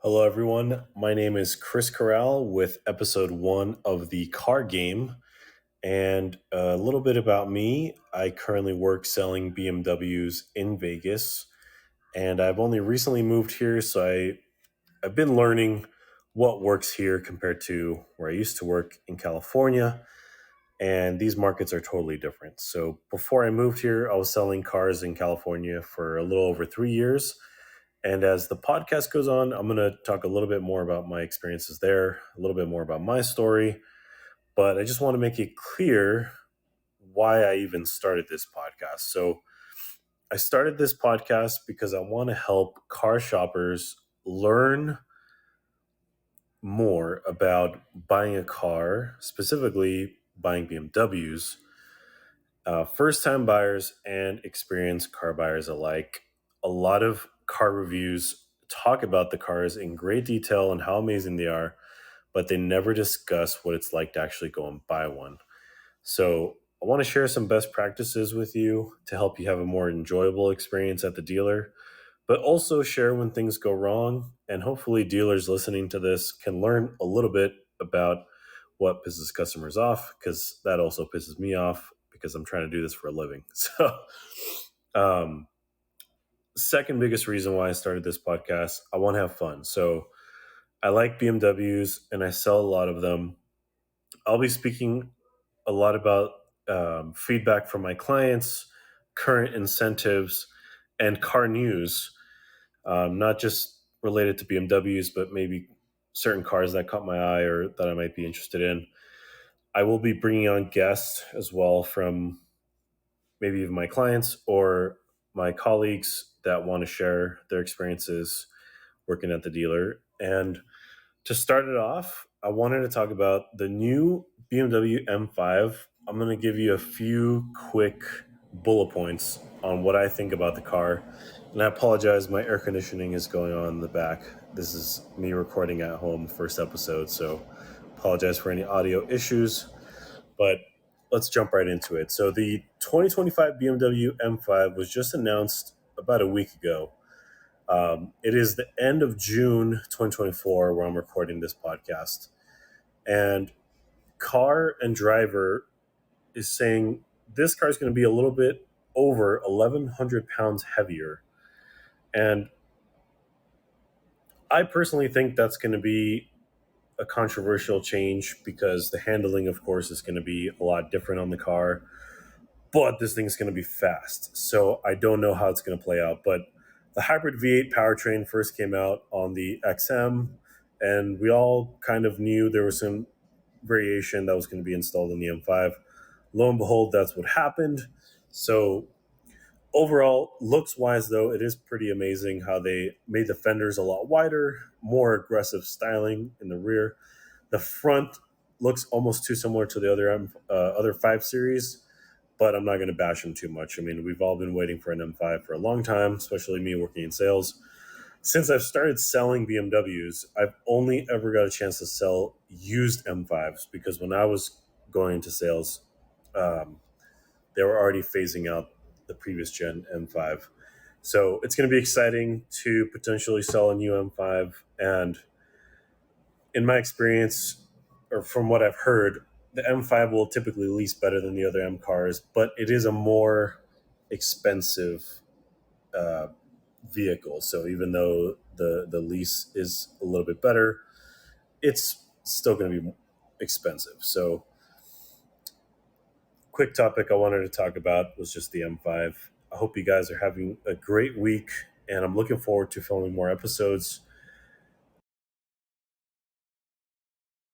Hello, everyone. My name is Chris Corral with episode one of the Car Game. And a little bit about me, I currently work selling BMWs in Vegas. And I've only recently moved here, so I've been learning what works here compared to where I used to work in California. And these markets are totally different. So before I moved here, I was selling cars in California for a little over 3 years. And as the podcast goes on, I'm going to talk a little bit more about my experiences there, a little bit more about my story. But I just want to make it clear why I even started this podcast. So I started this podcast because I want to help car shoppers learn more about buying a car, specifically buying BMWs, first time buyers and experienced car buyers alike. A lot of car reviews talk about the cars in great detail and how amazing they are, but they never discuss what it's like to actually go and buy one. So I want to share some best practices with you to help you have a more enjoyable experience at the dealer, but also share when things go wrong. And hopefully, dealers listening to this can learn a little bit about what pisses customers off, because that also pisses me off because I'm trying to do this for a living. Um, Second biggest reason why I started this podcast, I want to have fun. So I like BMWs and I sell a lot of them. I'll be speaking a lot about feedback from my clients, current incentives, and car news, not just related to BMWs, but maybe certain cars that caught my eye or that I might be interested in. I will be bringing on guests as well from maybe even my clients or my colleagues that want to share their experiences working at the dealer. And to start it off, I wanted to talk about the new BMW M5. I'm going to give you a few quick bullet points on what I think about the car. And I apologize, my air conditioning is going on in the back. This is me recording at home, first episode, so apologize for any audio issues. But let's jump right into it. So the 2025 BMW M5 was just announced about a week ago. It is the end of June 2024 where I'm recording this podcast. And Car and Driver is saying this car is going to be a little bit over 1,100 pounds heavier. And I personally think that's going to be a controversial change because the handling, of course, is going to be a lot different on the car. But this thing's going to be fast. So I don't know how it's going to play out. But the hybrid V8 powertrain first came out on the XM, and we all kind of knew there was some variation that was going to be installed in the M5. Lo and behold, that's what happened. So overall, looks-wise, though, it is pretty amazing how they made the fenders a lot wider, more aggressive styling in the rear. The front looks almost too similar to the other 5 Series, but I'm not going to bash them too much. I mean, we've all been waiting for an M5 for a long time, especially me working in sales. Since I've started selling BMWs, I've only ever got a chance to sell used M5s because when I was going into sales, they were already phasing out the previous gen M5. So it's going to be exciting to potentially sell a new M5. And in my experience, or from what I've heard, the M5 will typically lease better than the other M cars, but it is a more expensive vehicle. So even though the lease is a little bit better, it's still going to be expensive. So quick topic I wanted to talk about was just the M5. I hope you guys are having a great week, and I'm looking forward to filming more episodes.